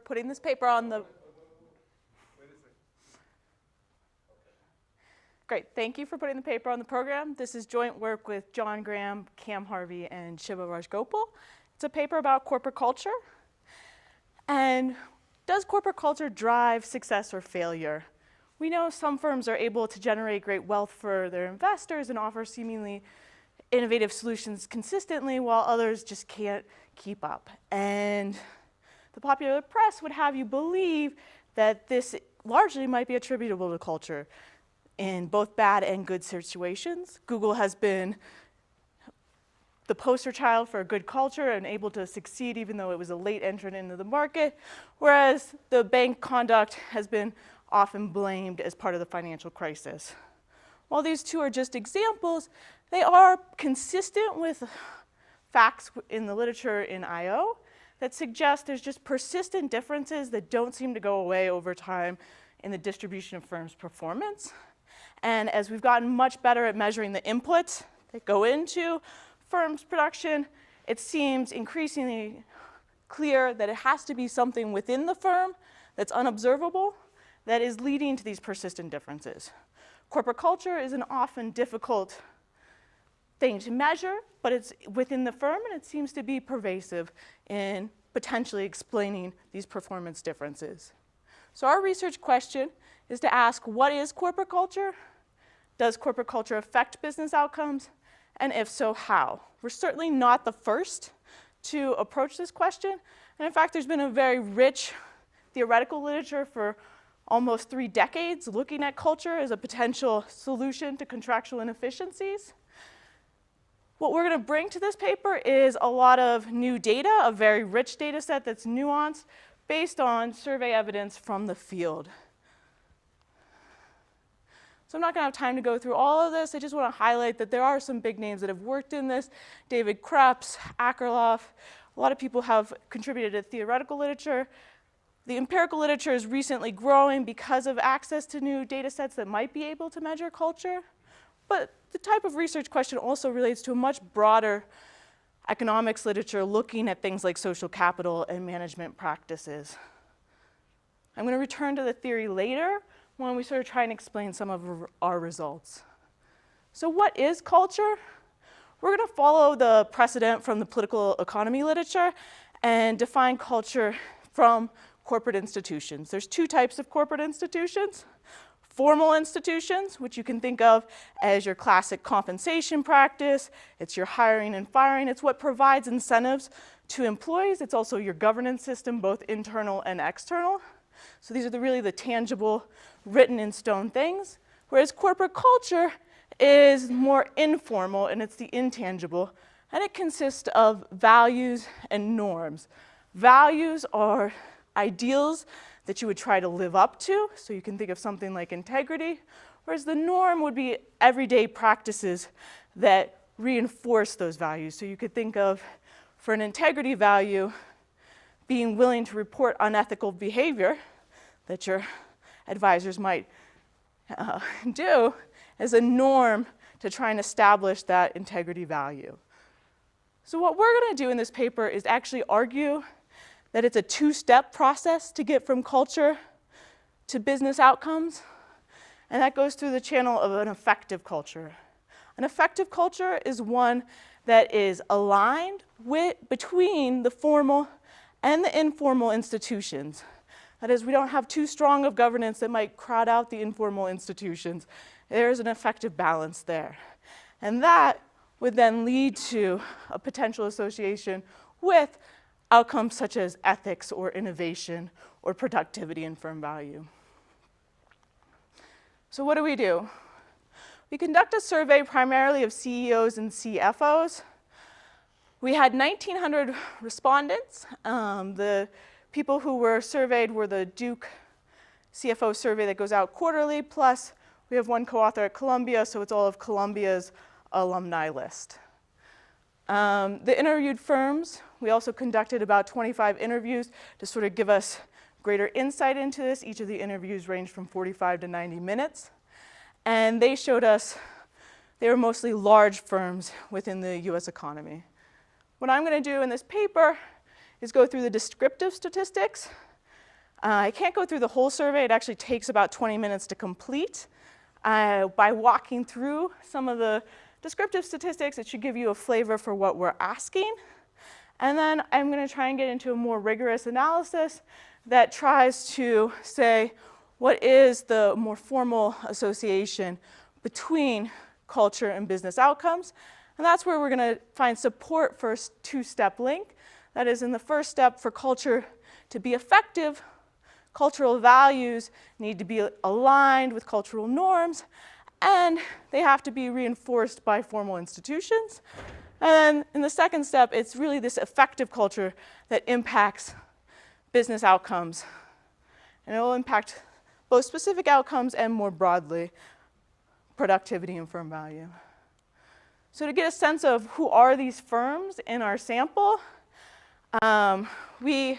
putting this paper on the... Great, thank you for putting the paper on the program. This is joint work with John Graham, Cam Harvey, and Shiva Rajgopal. It's a paper about corporate culture. And does corporate culture drive success or failure? We know some firms are able to generate great wealth for their investors and offer seemingly innovative solutions consistently, while others just can't keep up. And the popular press would have you believe that this largely might be attributable to culture in both bad and good situations. Google has been the poster child for a good culture and able to succeed even though it was a late entrant into the market, whereas the bank conduct has been often blamed as part of the financial crisis. While these two are just examples, they are consistent with facts in the literature in I/O that suggest there's just persistent differences that don't seem to go away over time in the distribution of firms' performance. And as we've gotten much better at measuring the inputs that go into firms' production, it seems increasingly clear that it has to be something within the firm that's unobservable that is leading to these persistent differences. Corporate culture is an often difficult thing to measure, but it's within the firm, and it seems to be pervasive in potentially explaining these performance differences. So our research question is to ask, what is corporate culture? Does corporate culture affect business outcomes? And if so, how? We're certainly not the first to approach this question. And in fact, there's been a very rich theoretical literature for almost 3 decades looking at culture as a potential solution to contractual inefficiencies. What we're going to bring to this paper is a lot of new data, a very rich data set that's nuanced based on survey evidence from the field. So I'm not going to have time to go through all of this. I just want to highlight that there are some big names that have worked in this. David Krebs, Akerlof, a lot of people have contributed to theoretical literature. The empirical literature is recently growing because of access to new data sets that might be able to measure culture. But the type of research question also relates to a much broader economics literature looking at things like social capital and management practices. I'm going to return to the theory later when we sort of try and explain some of our results. So what is culture? We're going to follow the precedent from the political economy literature and define culture from corporate institutions. There's 2 types of corporate institutions. Formal institutions, which you can think of as your classic compensation practice. It's your hiring and firing. It's what provides incentives to employees. It's also your governance system, both internal and external. So these are really the tangible, written in stone things. Whereas corporate culture is more informal, and it's the intangible. And it consists of values and norms. Values are ideals that you would try to live up to. So you can think of something like integrity. Whereas the norm would be everyday practices that reinforce those values. So you could think of, for an integrity value, being willing to report unethical behavior that your advisors might do as a norm to try and establish that integrity value. So what we're going to do in this paper is actually argue that it's a 2-step process to get from culture to business outcomes, and that goes through the channel of an effective culture. An effective culture is one that is aligned between the formal and the informal institutions. That is, we don't have too strong of governance that might crowd out the informal institutions. There's an effective balance there. And that would then lead to a potential association with outcomes such as ethics or innovation or productivity and firm value. So what do? We conduct a survey primarily of CEOs and CFOs. We had 1,900 respondents. The people who were surveyed were the Duke CFO survey that goes out quarterly, plus we have 1 co-author at Columbia, so it's all of Columbia's alumni list. The interviewed firms, we also conducted about 25 interviews to sort of give us greater insight into this. Each of the interviews ranged from 45 to 90 minutes. And they showed us they were mostly large firms within the US economy. What I'm going to do in this paper is go through the descriptive statistics I can't go through the whole survey. It actually takes about 20 minutes to complete. By walking through some of the descriptive statistics, it should give you a flavor for what we're asking. And then I'm going to try and get into a more rigorous analysis that tries to say, what is the more formal association between culture and business outcomes? And that's where we're going to find support for a two-step link. That is, in the first step, for culture to be effective, cultural values need to be aligned with cultural norms, and they have to be reinforced by formal institutions. And then in the second step, it's really this effective culture that impacts business outcomes. And it will impact both specific outcomes and more broadly, productivity and firm value. So to get a sense of who are these firms in our sample, we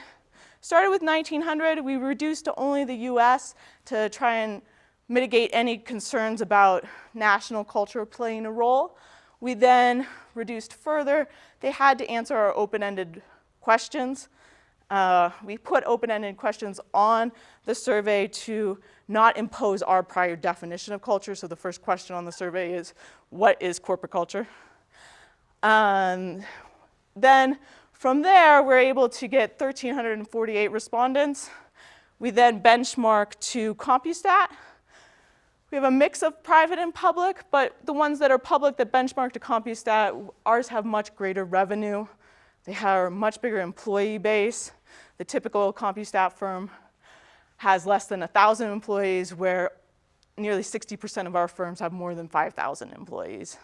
started with 1900. We reduced to only the US to try and mitigate any concerns about national culture playing a role. We then reduced further. They had to answer our open-ended questions. We put open-ended questions on the survey to not impose our prior definition of culture. So the first question on the survey is, what is corporate culture? Then from there, we're able to get 1,348 respondents. We then benchmark to CompuStat. We have a mix of private and public, but the ones that are public that benchmark to CompuStat, ours have much greater revenue. They have a much bigger employee base. The typical CompuStat firm has less than 1,000 employees, where nearly 60% of our firms have more than 5,000 employees.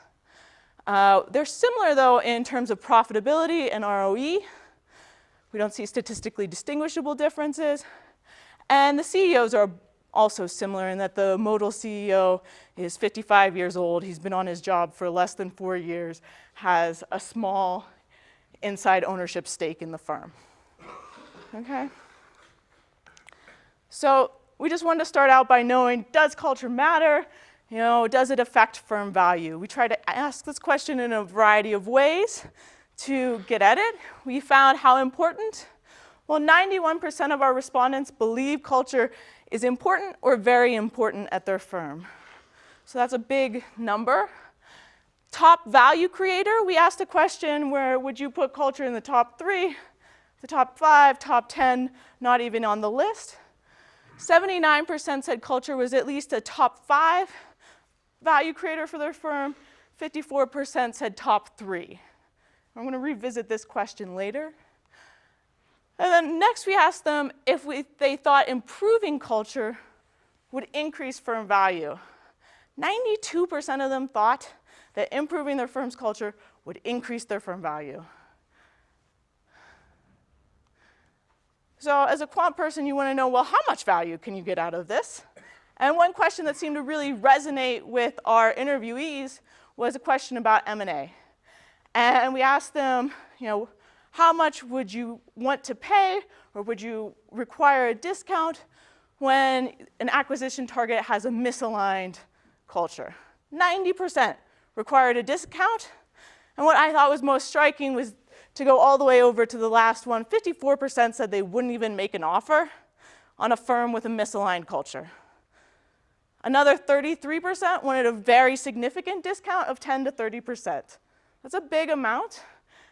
They're similar, though, in terms of profitability and ROE. We don't see statistically distinguishable differences. And the CEOs are also similar in that the modal CEO is 55 years old. He's been on his job for less than 4 years, has a small inside ownership stake in the firm. Okay? So we just wanted to start out by knowing, does culture matter? You know, does it affect firm value? We try to ask this question in a variety of ways to get at it. We found how important. Well, 91% of our respondents believe culture is important or very important at their firm. So that's a big number. Top value creator, we asked a question where would you put culture in the top 3, the top 5, top 10, not even on the list. 79% said culture was at least a top 5 value creator for their firm. 54% said top 3. I'm going to revisit this question later. And then next we asked them if they thought improving culture would increase firm value. 92% of them thought that improving their firm's culture would increase their firm value. So as a quant person, you want to know, well, how much value can you get out of this? And one question that seemed to really resonate with our interviewees was a question about M&A. And we asked them, you know, how much would you want to pay, or would you require a discount when an acquisition target has a misaligned culture? 90% required a discount. And what I thought was most striking was to go all the way over to the last one. 54% said they wouldn't even make an offer on a firm with a misaligned culture. Another 33% wanted a very significant discount of 10 to 30%. That's a big amount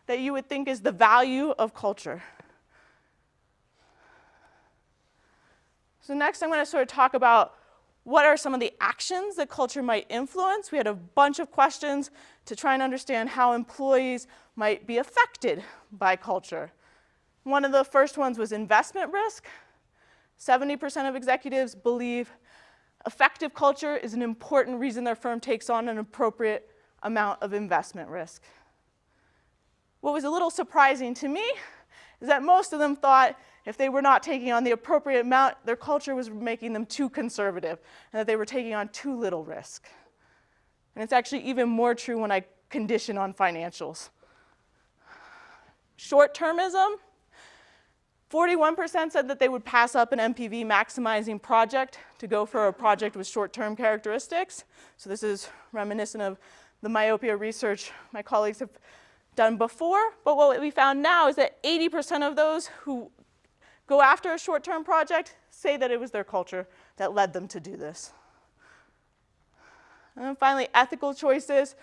that you would think is the value of culture. So next I'm going to sort of talk about what are some of the actions that culture might influence. We had a bunch of questions to try and understand how employees might be affected by culture. One of the first ones was investment risk. 70% of executives believe effective culture is an important reason their firm takes on an appropriate amount of investment risk. What was a little surprising to me is that most of them thought if they were not taking on the appropriate amount, their culture was making them too conservative, and that they were taking on too little risk. And it's actually even more true when I condition on financials. Short-termism, 41% said that they would pass up an MPV maximizing project to go for a project with short-term characteristics. So this is reminiscent of the myopia research my colleagues have done before. But what we found now is that 80% of those who go after a short-term project, say that it was their culture that led them to do this. And then finally, ethical choices.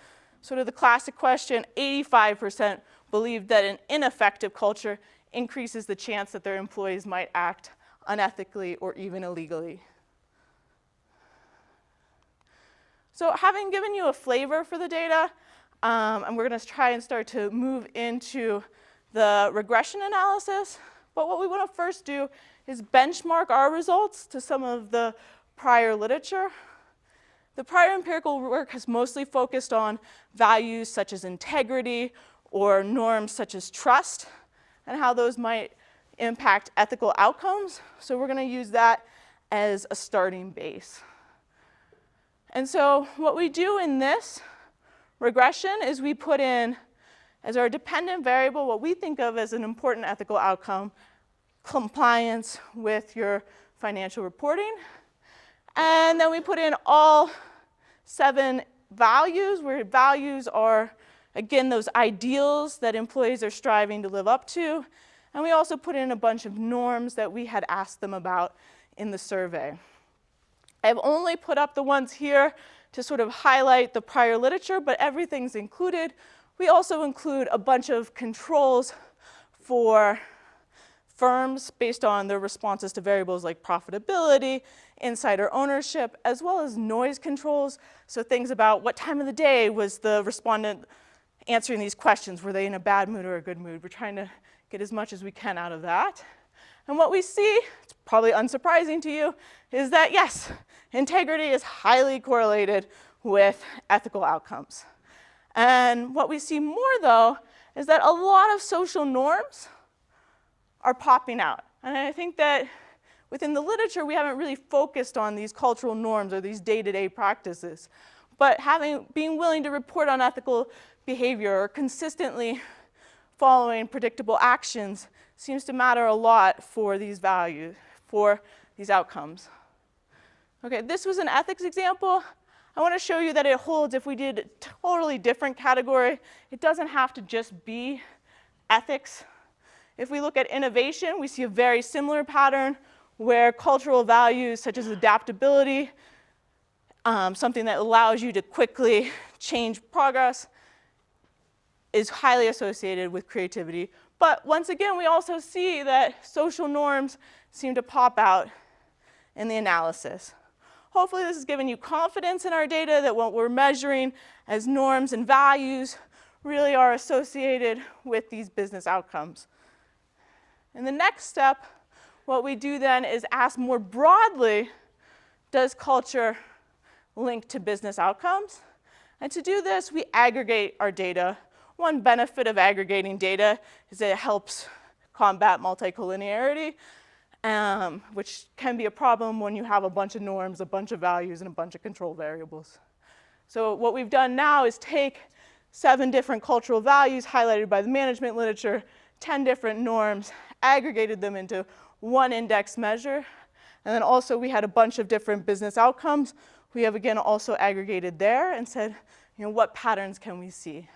Sort of the classic question, 85% believe that an ineffective culture increases the chance that their employees might act unethically or even illegally. So having given you a flavor for the data, and we're going to try and start to move into the regression analysis. But what we want to first do is benchmark our results to some of the prior literature. The prior empirical work has mostly focused on values such as integrity or norms such as trust and how those might impact ethical outcomes. So we're going to use that as a starting base. And so what we do in this regression is we put in as our dependent variable what we think of as an important ethical outcome, compliance with your financial reporting. And then we put in all 7 values, where values are, again, those ideals that employees are striving to live up to. And we also put in a bunch of norms that we had asked them about in the survey. I've only put up the ones here to sort of highlight the prior literature, but everything's included. We also include a bunch of controls for firms based on their responses to variables like profitability, insider ownership, as well as noise controls. So things about what time of the day was the respondent answering these questions. Were they in a bad mood or a good mood? We're trying to get as much as we can out of that. And what we see, it's probably unsurprising to you, is that yes, integrity is highly correlated with ethical outcomes. And what we see more, though, is that a lot of social norms are popping out. And I think that within the literature, we haven't really focused on these cultural norms or these day-to-day practices. But being willing to report on ethical behavior or consistently following predictable actions seems to matter a lot for these values, for these outcomes. Okay, this was an ethics example. I want to show you that it holds if we did a totally different category. It doesn't have to just be ethics. If we look at innovation, we see a very similar pattern where cultural values such as adaptability, something that allows you to quickly change progress, is highly associated with creativity. But once again, we also see that social norms seem to pop out in the analysis. Hopefully this has given you confidence in our data that what we're measuring as norms and values really are associated with these business outcomes. In the next step, what we do then is ask more broadly, does culture link to business outcomes? And to do this, we aggregate our data. One benefit of aggregating data is that it helps combat multicollinearity, which can be a problem when you have a bunch of norms, a bunch of values, and a bunch of control variables. So what we've done now is take 7 different cultural values highlighted by the management literature, 10 different norms, aggregated them into one index measure. And then also we had a bunch of different business outcomes. We have again also aggregated there and said, what patterns can we see?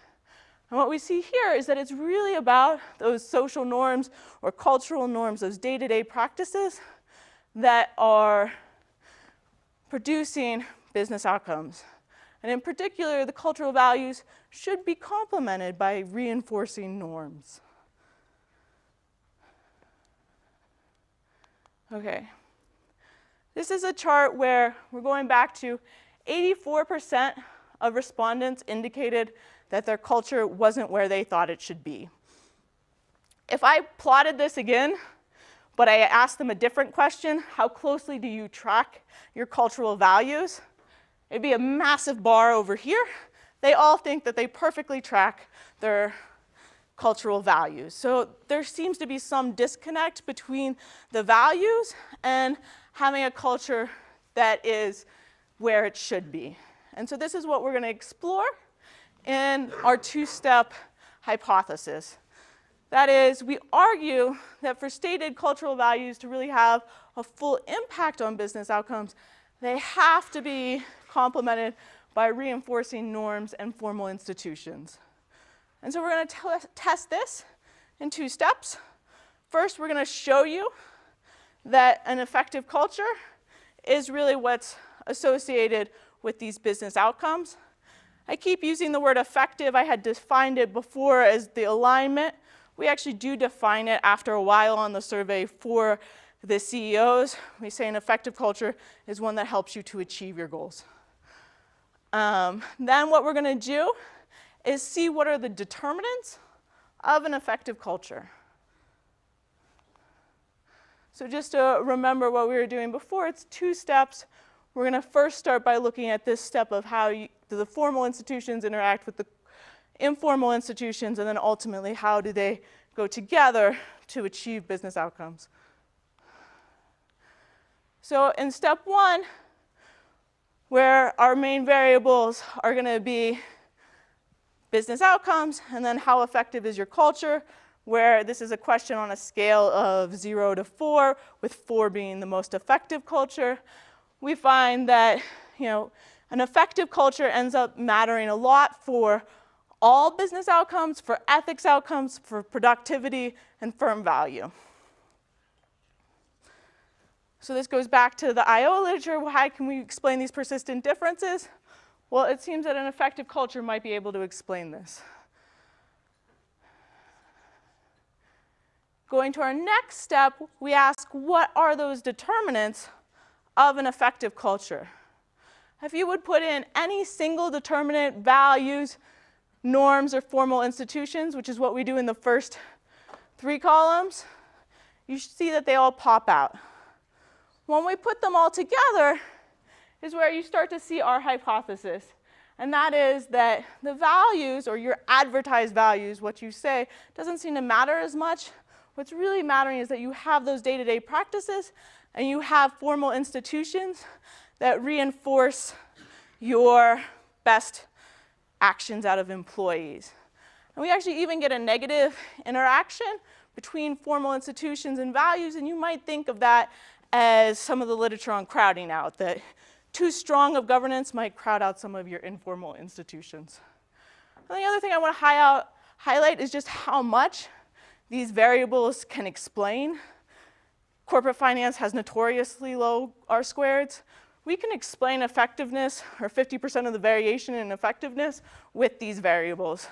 And what we see here is that it's really about those social norms or cultural norms, those day-to-day practices that are producing business outcomes. And in particular, the cultural values should be complemented by reinforcing norms. Okay. This is a chart where we're going back to 84% of respondents indicated that their culture wasn't where they thought it should be. If I plotted this again, but I asked them a different question, how closely do you track your cultural values? It'd be a massive bar over here. They all think that they perfectly track their cultural values. So there seems to be some disconnect between the values and having a culture that is where it should be. And so this is what we're going to explore in our 2-step hypothesis. That is, we argue that for stated cultural values to really have a full impact on business outcomes, they have to be complemented by reinforcing norms and formal institutions. And so we're going to test this in 2 steps. First, we're going to show you that an effective culture is really what's associated with these business outcomes. I keep using the word effective. I had defined it before as the alignment. We actually do define it after a while on the survey for the CEOs. We say an effective culture is one that helps you to achieve your goals. Then what we're going to do is see what are the determinants of an effective culture. So just to remember what we were doing before, it's 2 steps. We're going to first start by looking at this step of how the formal institutions interact with the informal institutions, and then ultimately how do they go together to achieve business outcomes. So in step 1, where our main variables are going to be business outcomes, and then how effective is your culture, where this is a question on a scale of 0 to 4, with 4 being the most effective culture. We find that, an effective culture ends up mattering a lot for all business outcomes, for ethics outcomes, for productivity, and firm value. So this goes back to the IO literature. How can we explain these persistent differences? Well, it seems that an effective culture might be able to explain this. Going to our next step, we ask, what are those determinants of an effective culture? If you would put in any single determinant, values, norms, or formal institutions, which is what we do in the first 3 columns, you should see that they all pop out. When we put them all together is where you start to see our hypothesis. And that is that the values, or your advertised values, what you say, doesn't seem to matter as much. What's really mattering is that you have those day-to-day practices and you have formal institutions that reinforce your best actions out of employees. And we actually even get a negative interaction between formal institutions and values, and you might think of that as some of the literature on crowding out, that too strong of governance might crowd out some of your informal institutions. And the other thing I want to highlight is just how much these variables can explain. Corporate finance has notoriously low R-squareds. We can explain effectiveness, or 50% of the variation in effectiveness, with these variables.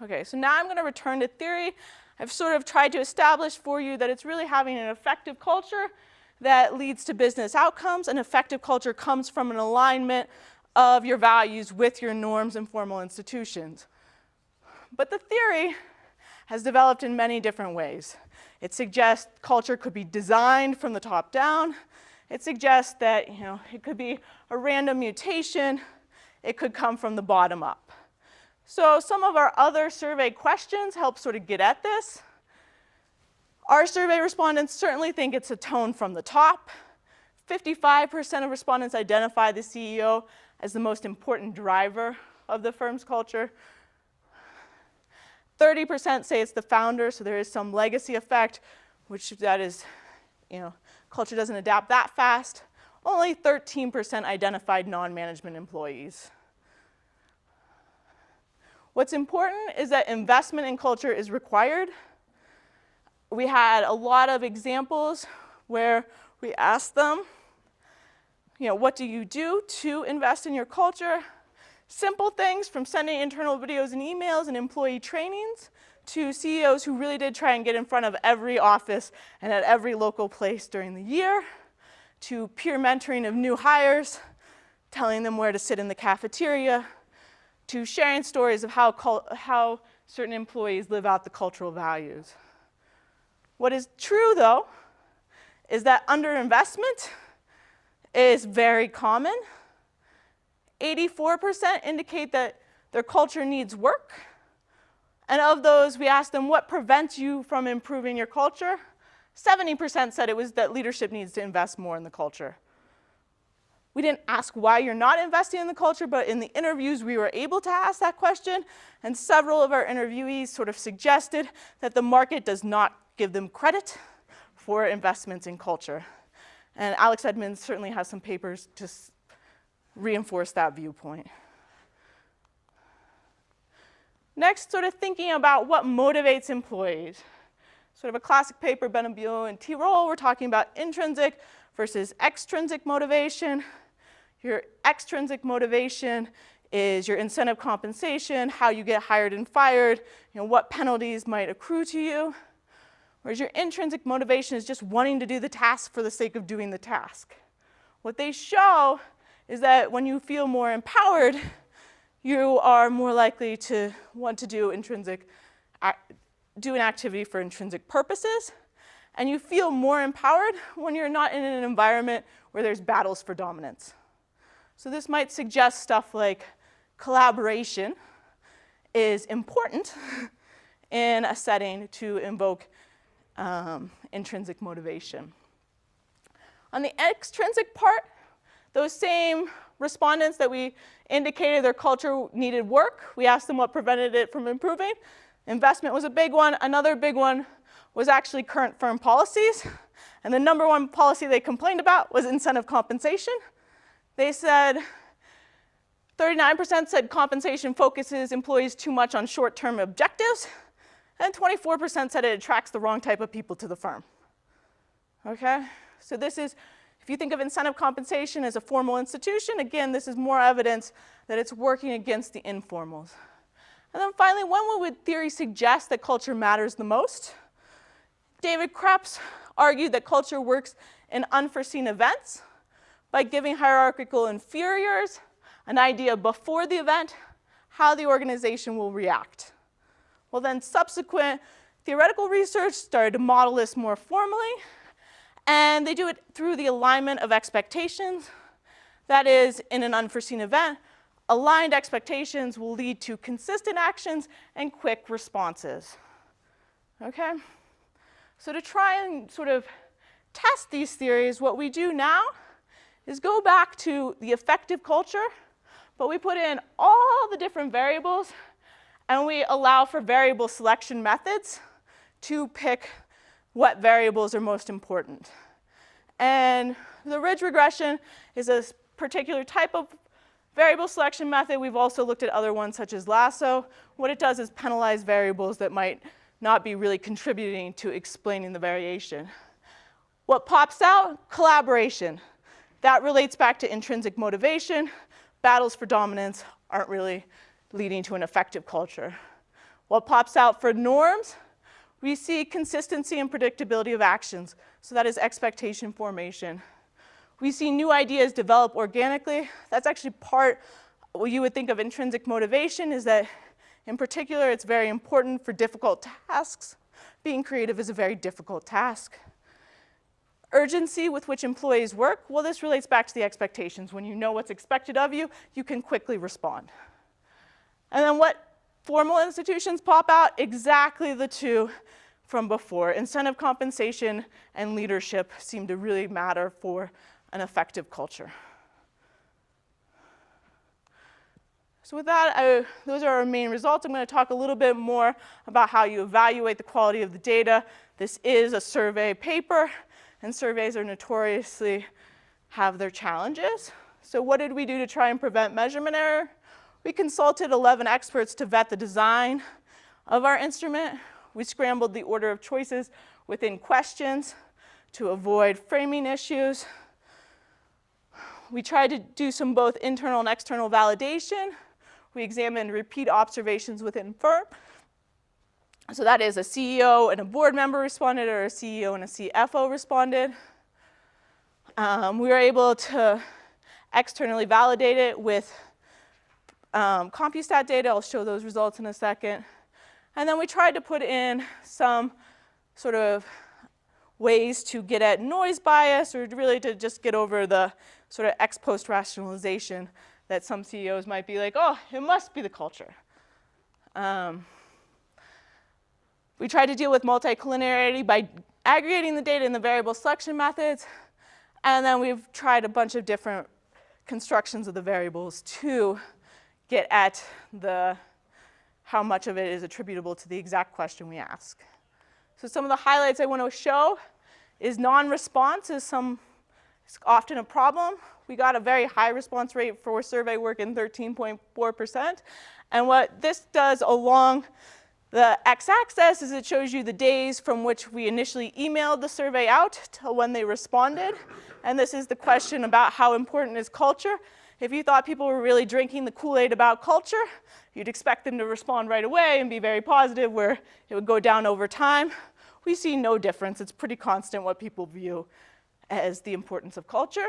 Okay, so now I'm going to return to theory. I've sort of tried to establish for you that it's really having an effective culture that leads to business outcomes. An effective culture comes from an alignment of your values with your norms and formal institutions. But the theory has developed in many different ways. It suggests culture could be designed from the top down. It suggests that it could be a random mutation. It could come from the bottom up. So some of our other survey questions help sort of get at this. Our survey respondents certainly think it's a tone from the top. 55% of respondents identify the CEO as the most important driver of the firm's culture. 30% say it's the founder, so there is some legacy effect, which that is, culture doesn't adapt that fast. Only 13% identified non-management employees. What's important is that investment in culture is required. We had a lot of examples where we asked them, what do you do to invest in your culture? Simple things from sending internal videos and emails and employee trainings to CEOs who really did try and get in front of every office and at every local place during the year, to peer mentoring of new hires, telling them where to sit in the cafeteria, to sharing stories of how certain employees live out the cultural values. What is true, though, is that underinvestment is very common. 84% indicate that their culture needs work. And of those, we asked them, what prevents you from improving your culture? 70% said it was that leadership needs to invest more in the culture. We didn't ask why you're not investing in the culture, but in the interviews, we were able to ask that question. And several of our interviewees sort of suggested that the market does not give them credit for investments in culture. And Alex Edmonds certainly has some papers to reinforce that viewpoint. Next, sort of thinking about what motivates employees. Sort of a classic paper, Benabule and Tirole, we're talking about intrinsic versus extrinsic motivation. Your extrinsic motivation is your incentive compensation, how you get hired and fired, what penalties might accrue to you. Whereas your intrinsic motivation is just wanting to do the task for the sake of doing the task. What they show is that when you feel more empowered, you are more likely to want to do an activity for intrinsic purposes. And you feel more empowered when you're not in an environment where there's battles for dominance. So this might suggest stuff like collaboration is important in a setting to invoke intrinsic motivation. On the extrinsic part, those same respondents that we indicated their culture needed work, we asked them what prevented it from improving. Investment was a big one. Another big one was actually current firm policies. And the number one policy they complained about was incentive compensation. They said 39% said compensation focuses employees too much on short-term objectives, and 24% said it attracts the wrong type of people to the firm. Okay? So this is, if you think of incentive compensation as a formal institution, again, this is more evidence that it's working against the informals. And then finally, when would theory suggest that culture matters the most? David Krebs argued that culture works in unforeseen events by giving hierarchical inferiors an idea before the event how the organization will react. Well, then subsequent theoretical research started to model this more formally, and they do it through the alignment of expectations. That is, in an unforeseen event, aligned expectations will lead to consistent actions and quick responses. Okay? So to try and sort of test these theories, what we do now is go back to the effective culture, but we put in all the different variables, and we allow for variable selection methods to pick what variables are most important. And the ridge regression is a particular type of variable selection method. We've also looked at other ones such as lasso. What it does is penalize variables that might not be really contributing to explaining the variation. What pops out? Collaboration. That relates back to intrinsic motivation. Battles for dominance aren't really leading to an effective culture. What pops out for norms? We see consistency and predictability of actions. So that is expectation formation. We see new ideas develop organically. That's actually part what you would think of intrinsic motivation, is that in particular it's very important for difficult tasks. Being creative is a very difficult task. Urgency with which employees work, well, this relates back to the expectations. When you know what's expected of you, you can quickly respond. And then what formal institutions pop out? Exactly the two from before. Incentive compensation and leadership seem to really matter for an effective culture. So with that, those are our main results. I'm going to talk a little bit more about how you evaluate the quality of the data. This is a survey paper, and surveys are notoriously have their challenges. So what did we do to try and prevent measurement error? We consulted 11 experts to vet the design of our instrument. We scrambled the order of choices within questions to avoid framing issues. We tried to do some both internal and external validation. We examined repeat observations within firm. So that is a CEO and a board member responded, or a CEO and a CFO responded. We were able to externally validate it with CompuStat data. I'll show those results in a second. And then we tried to put in some sort of ways to get at noise bias, or really to just get over the sort of ex post rationalization that some CEOs might be like, oh, it must be the culture. We tried to deal with multicollinearity by aggregating the data in the variable selection methods. And then we've tried a bunch of different constructions of the variables to get at how much of it is attributable to the exact question we ask. So some of the highlights I want to show is non-response is It's often a problem. We got a very high response rate for survey work in 13.4%. And what this does along the x-axis is it shows you the days from which we initially emailed the survey out to when they responded. And this is the question about how important is culture. If you thought people were really drinking the Kool-Aid about culture, you'd expect them to respond right away and be very positive, where it would go down over time. We see no difference. It's pretty constant what people view as the importance of culture.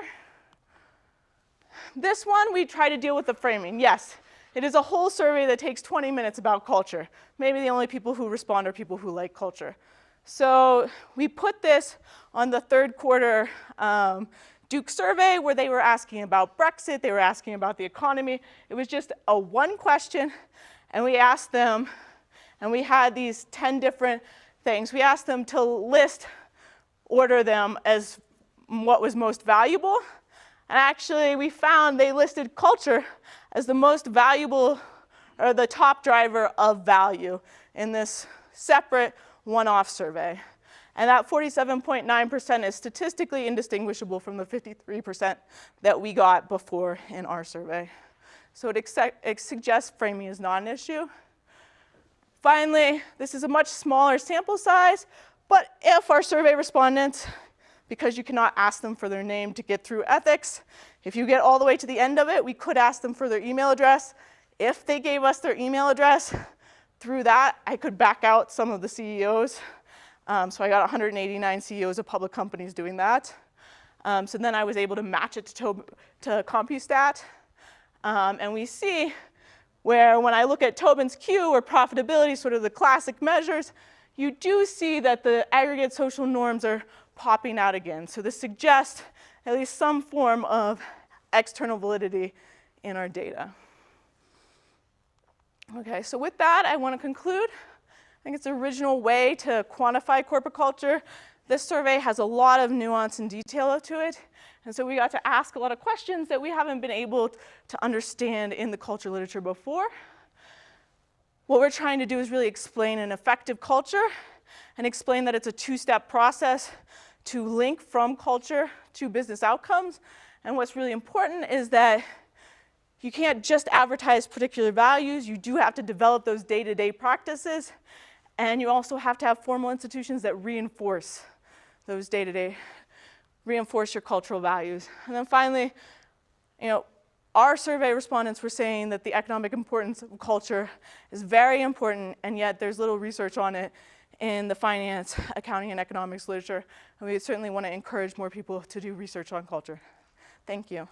This one, we try to deal with the framing. Yes, it is a whole survey that takes 20 minutes about culture. Maybe the only people who respond are people who like culture. So we put this on the third quarter Duke survey, where they were asking about Brexit, they were asking about the economy. It was just a one question, and we asked them, and we had these 10 different things. We asked them to order them as what was most valuable. And actually, we found they listed culture as the most valuable, or the top driver of value in this separate one-off survey. And that 47.9% is statistically indistinguishable from the 53% that we got before in our survey. So it suggests framing is not an issue. Finally, this is a much smaller sample size, but if our survey respondents, because you cannot ask them for their name to get through ethics, if you get all the way to the end of it, we could ask them for their email address. If they gave us their email address, through that, I could back out some of the CEOs. So I got 189 CEOs of public companies doing that. So then I was able to match it to CompuStat. And we see where when I look at Tobin's Q, or profitability, sort of the classic measures, you do see that the aggregate social norms are popping out again. So this suggests at least some form of external validity in our data. Okay, so with that, I want to conclude. I think it's an original way to quantify corporate culture. This survey has a lot of nuance and detail to it. And so we got to ask a lot of questions that we haven't been able to understand in the culture literature before. What we're trying to do is really explain an effective culture and explain that it's a two-step process to link from culture to business outcomes. And what's really important is that you can't just advertise particular values. You do have to develop those day-to-day practices. And you also have to have formal institutions that reinforce those day-to-day, reinforce your cultural values. And then finally, our survey respondents were saying that the economic importance of culture is very important, and yet there's little research on it in the finance, accounting, and economics literature. And we certainly want to encourage more people to do research on culture. Thank you.